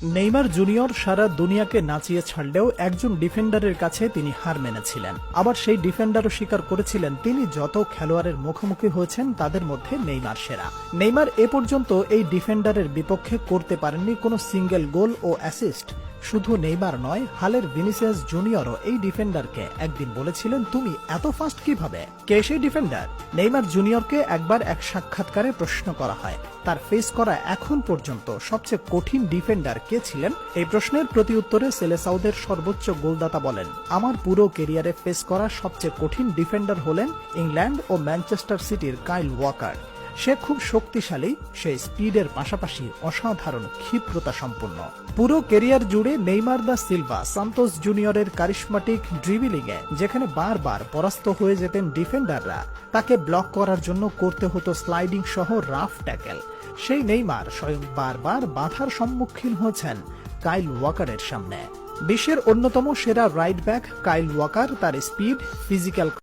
Neymar junior সারা দুনিয়াকে নাচিয়ে ছাড়লেও একজন ডিফেন্ডারের কাছে তিনি হার মেনেছিলেন। আবার সেই ডিফেন্ডারও স্বীকার করেছিলেন তিনি যত খেলোয়াড়ের মুখোমুখি হয়েছেন তাদের মধ্যে নেইমার সেরা। নেইমার এ পর্যন্ত এই ডিফেন্ডারের বিপক্ষে করতে পারেননি কোনো সিঙ্গেল গোল ও অ্যাসিস্ট। শুধু নেইমার নয়, হালের ভিনিসিয়াস জুনিয়রও এই ডিফেন্ডারকে একদিন বলেছিলেন, তুমি এত ফাস্ট কিভাবে? কে সেই ডিফেন্ডার? নেইমার জুনিয়রকে একবার এক সাক্ষাৎকারে প্রশ্ন করা হয় তার ফেস করা এখন পর্যন্ত সবচেয়ে কঠিন ডিফেন্ডার কে ছিলেন। এই প্রশ্নের প্রতি উত্তরে সেলেসাউদের সর্বোচ্চ গোলদাতা বলেন, আমার পুরো ক্যারিয়ারে ফেস করা সবচেয়ে কঠিন ডিফেন্ডার হলেন ইংল্যান্ড ও ম্যানচেস্টার সিটির কাইল ওয়াকার। সে খুব শক্তিশালী, সে স্পিডের পাশাপাশি অসাধারণ ক্ষিপ্রতা সম্পন্ন। পুরো ক্যারিয়ার জুড়ে নেইমার দা সিলভা সান্তোস জুনিয়রের কারিশমাটিক ড্রিবলিংয়ে যেখানে বারবার পরাস্ত হয়ে যেতেন ডিফেন্ডাররা, তাকে ব্লক করার জন্য করতে হতো স্লাইডিং সহ রাফ ট্যাকেল। সেই নেইমার স্বয়ং বারবার বাধার সম্মুখীন হয়েছেন কাইল ওয়াকারের সামনে। বিশ্বের অন্যতম সেরা রাইট ব্যাক কাইল ওয়াকার তার স্পিড, ফিজিক্যাল